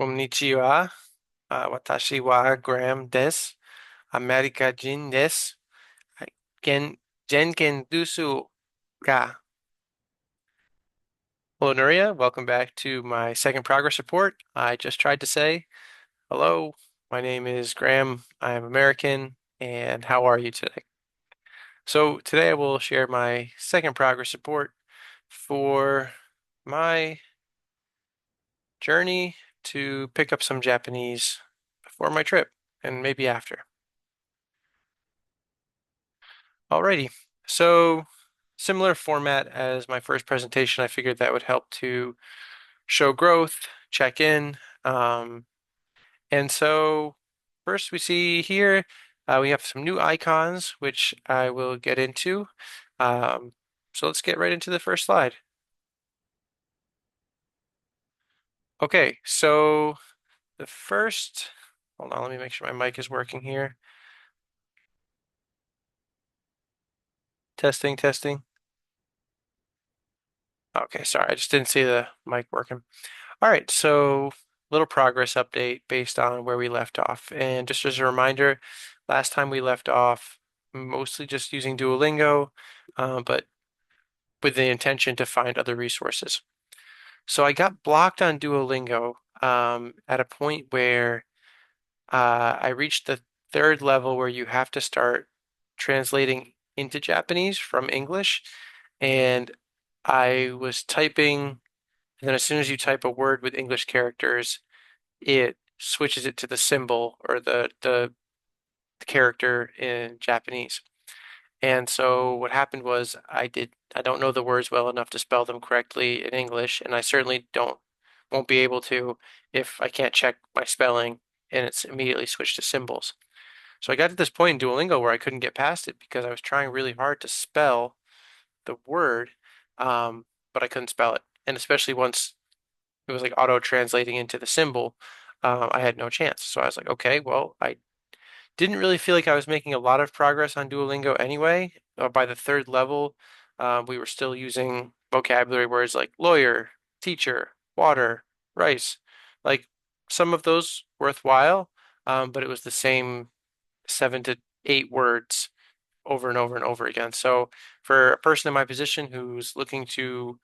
Konnichiwa. Watashi wa Graham desu. America Jin desu.はい。Genken dusu ka. Hello, Nuria. Welcome back to my second progress report. I just tried to say hello. My name is Graham. I am American. And how are you today? So today I will share my second progress report for my journey to pick up some Japanese before my trip and maybe after. Alrighty, so similar format as my first presentation, I figured that would help to show growth, check in. Um, and so first we see here, we have some new icons, which I will get into. Um, so let's get right into the first slide. Okay, so the first, hold on, let me make sure my mic is working here. Testing, testing. Okay, sorry, I just didn't see the mic working. All right, so little progress update based on where we left off. And just as a reminder, last time we left off mostly just using Duolingo, but with the intention to find other resources. So I got blocked on Duolingo at a point where I reached the third level where you have to start translating into Japanese from English. And I was typing, and then as soon as you type a word with English characters, it switches it to the symbol or the character in Japanese. And so what happened was I don't know the words well enough to spell them correctly in English, and I certainly won't be able to if I can't check my spelling and it's immediately switched to symbols. So I got to this point in Duolingo where I couldn't get past it because I was trying really hard to spell the word, but I couldn't spell it. And especially once it was like auto translating into the symbol, I had no chance. So I was like, okay, well, I didn't really feel like I was making a lot of progress on Duolingo anyway. By the third level, we were still using vocabulary words like lawyer, teacher, water, rice, like some of those worthwhile, but it was the same 7 to 8 words over and over and over again. So for a person in my position who's looking to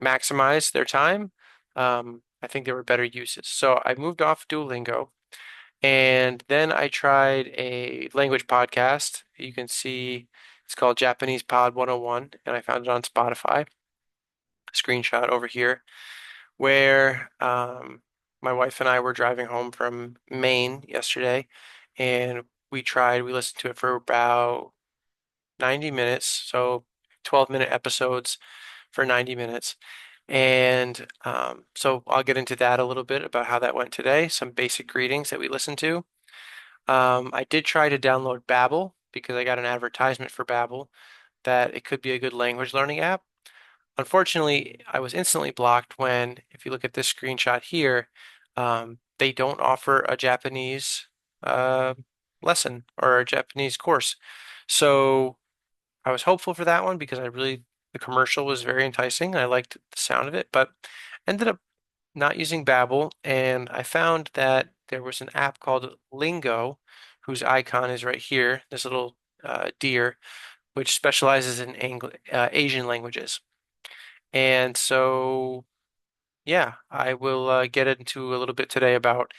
maximize their time, I think there were better uses. So I moved off Duolingo and then I tried a language podcast. You can see it's called Japanese Pod 101, and I found it on Spotify. Screenshot over here, where my wife and I were driving home from Maine yesterday, and we listened to it for about 90 minutes, so 12-minute episodes for 90 minutes. And so I'll get into that a little bit about how that went today, some basic greetings that we listened to. I did try to download Babbel because I got an advertisement for Babbel that it could be a good language learning app. Unfortunately, I was instantly blocked when, if you look at this screenshot here, they don't offer a Japanese uh, lesson or a Japanese course. So I was hopeful for that one because the commercial was very enticing. I liked the sound of it, but ended up not using Babbel, and I found that there was an app called Lingo, whose icon is right here, this little deer, which specializes in Asian languages. And so, yeah, I will get into a little bit today about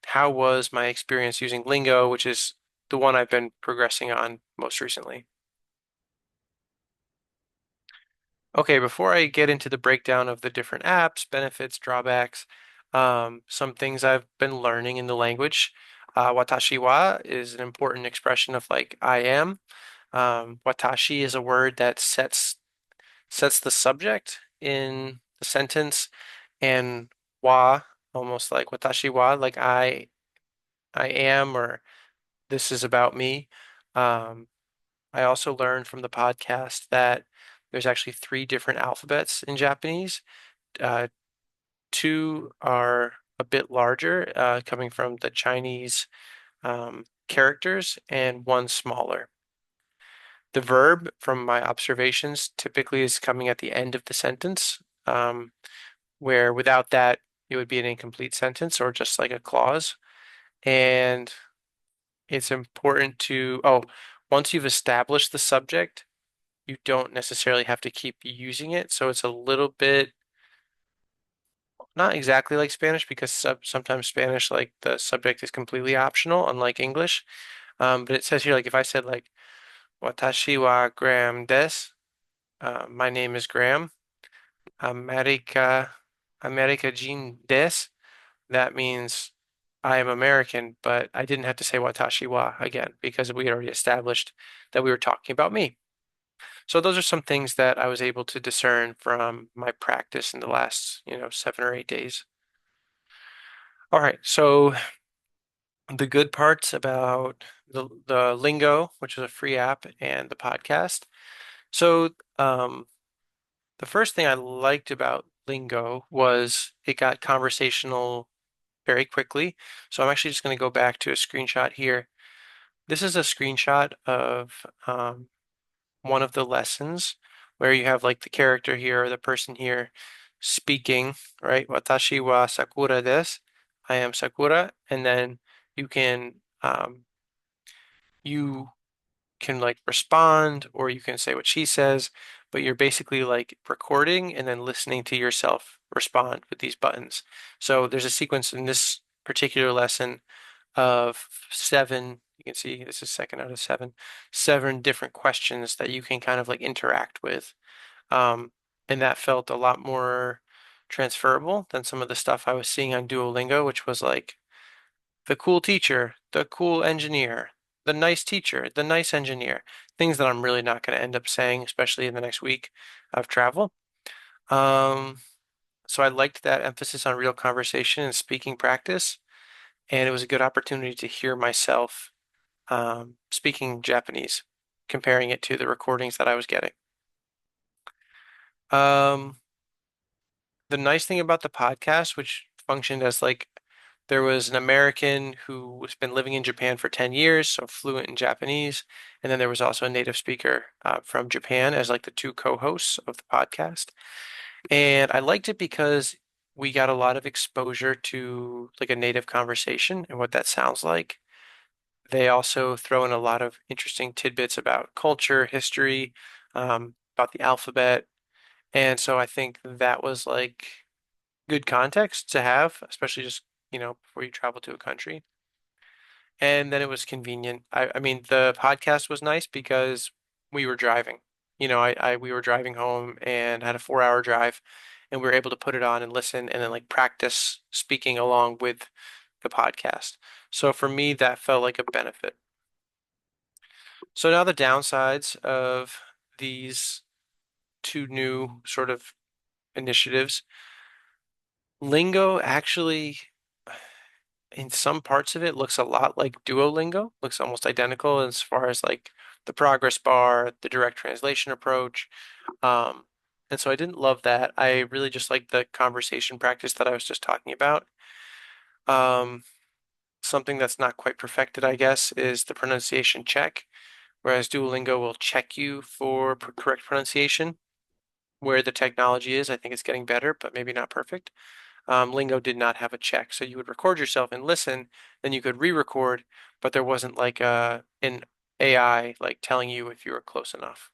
how was my experience using Lingo, which is the one I've been progressing on most recently. Okay, before I get into the breakdown of the different apps, benefits, drawbacks, some things I've been learning in the language. Watashi wa is an important expression of like I am. Watashi is a word that sets the subject in the sentence, and wa almost like watashi wa, like I am, or this is about me. Um, I also learned from the podcast that there's actually three different alphabets in Japanese. Uh, Two are a bit larger, coming from the Chinese characters, and one smaller. The verb, from my observations, typically is coming at the end of the sentence, where without that, it would be an incomplete sentence or just like a clause. And it's important to, oh, once you've established the subject, you don't necessarily have to keep using it. So it's a little bit not exactly like Spanish because sometimes Spanish, like the subject is completely optional, unlike English. But it says here, like if I said like Watashi wa Graham des, my name is Graham. America, America Jin des. That means I am American, but I didn't have to say Watashi wa again because we had already established that we were talking about me. So those are some things that I was able to discern from my practice in the last, 7 or 8 days. All right, so the good parts about the Lingo, which is a free app, and the podcast. So the first thing I liked about Lingo was it got conversational very quickly. So I'm actually just going to go back to a screenshot here. This is a screenshot of one of the lessons where you have like the character here or the person here speaking, right? Watashi wa Sakura desu. I am Sakura. And then you can um, you can like respond or you can say what she says, but you're basically like recording and then listening to yourself respond with these buttons. So there's a sequence in this particular lesson of seven, you can see this is second out of seven different questions that you can kind of like interact with. Um, and that felt a lot more transferable than some of the stuff I was seeing on Duolingo, which was like the cool teacher, the cool engineer, the nice teacher, the nice engineer, things that I'm really not going to end up saying, especially in the next week of travel. Um, so I liked that emphasis on real conversation and speaking practice, and it was a good opportunity to hear myself speaking Japanese, comparing it to the recordings that I was getting. Um, the nice thing about the podcast, which functioned as like there was an American who has been living in Japan for 10 years, so fluent in Japanese. And then there was also a native speaker from Japan as like the two co-hosts of the podcast. And I liked it because we got a lot of exposure to like a native conversation and what that sounds like. They also throw in a lot of interesting tidbits about culture, history, about the alphabet. And so I think that was like good context to have, especially just, before you travel to a country. And then it was convenient. I mean, the podcast was nice because we were driving. We were driving home and had a 4 hour drive, and we were able to put it on and listen and then like practice speaking along with the podcast. So for me, that felt like a benefit. So now the downsides of these two new sort of initiatives. Lingo actually in some parts of it looks a lot like Duolingo, looks almost identical as far as like the progress bar, the direct translation approach. Um, and so I didn't love that. I really just like the conversation practice that I was just talking about. Um, something that's not quite perfected, I guess, is the pronunciation check, whereas Duolingo will check you for correct pronunciation. Where the technology is, I think it's getting better, but maybe not perfect. Lingo did not have a check. So you would record yourself and listen, then you could re-record, but there wasn't like an AI like telling you if you were close enough.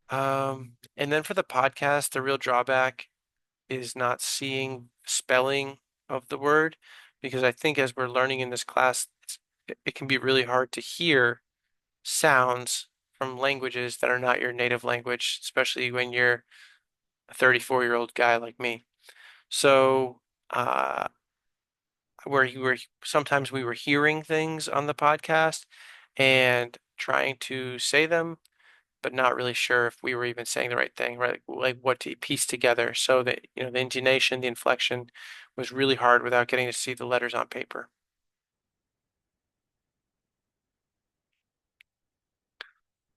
And then for the podcast, the real drawback is not seeing spelling of the word, because I think as we're learning in this class, it can be really hard to hear sounds from languages that are not your native language, especially when you're a 34-year-old guy like me. So, uh, where you were sometimes we were hearing things on the podcast and trying to say them, but not really sure if we were even saying the right thing, right? Like what to piece together. So that, the intonation, the inflection was really hard without getting to see the letters on paper.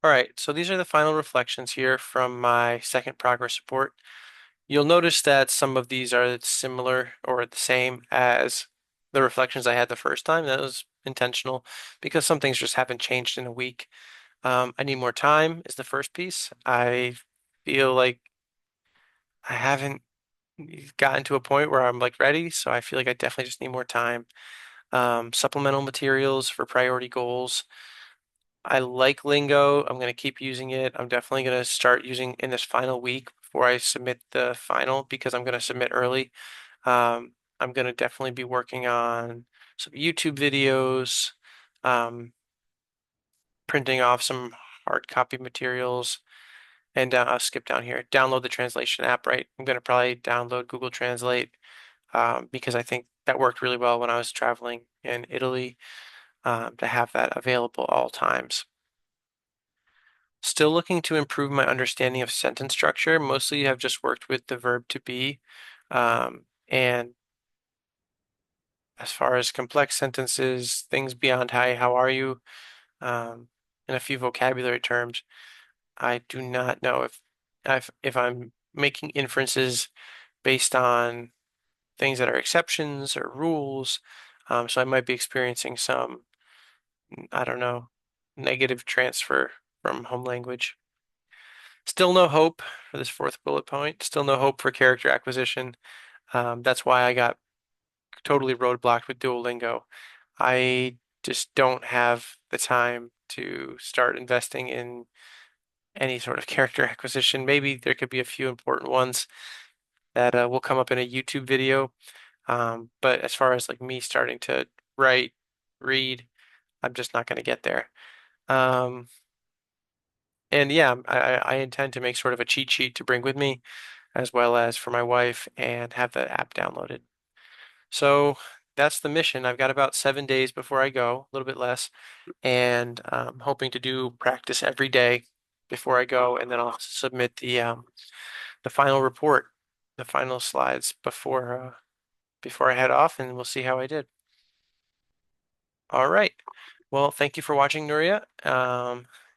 All right, so these are the final reflections here from my second progress report. You'll notice that some of these are similar or the same as the reflections I had the first time. That was intentional because some things just haven't changed in a week. I need more time is the first piece. I feel like I haven't. gotten to a point where I'm like ready, so I feel like I definitely just need more time. Supplemental materials for priority goals. I like Lingo. I'm going to keep using it. I'm definitely going to start using in this final week before I submit the final because I'm going to submit early. I'm going to definitely be working on some YouTube videos, um, printing off some hard copy materials, and I'll skip down here. Download the translation app, right? I'm going to probably download Google Translate because I think that worked really well when I was traveling in Italy to have that available all times. Still looking to improve my understanding of sentence structure. Mostly have just worked with the verb to be. And as far as complex sentences, things beyond hi, how are you, um, and a few vocabulary terms, I do not know if I'm making inferences based on things that are exceptions or rules. So I might be experiencing some, I don't know, negative transfer from home language. Still no hope for this fourth bullet point. Still no hope for character acquisition. That's why I got totally roadblocked with Duolingo. I just don't have the time to start investing in any sort of character acquisition. Maybe there could be a few important ones that will come up in a YouTube video. But as far as like me starting to write, read, I'm just not going to get there. Um, and yeah, I intend to make sort of a cheat sheet to bring with me, as well as for my wife, and have the app downloaded. So that's the mission. I've got about 7 days before I go, a little bit less, and I'm hoping to do practice every day before I go, and then I'll submit the final report, the final slides before I head off, and we'll see how I did. All right. Well, thank you for watching, Nuria,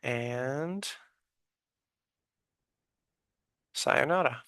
and sayonara.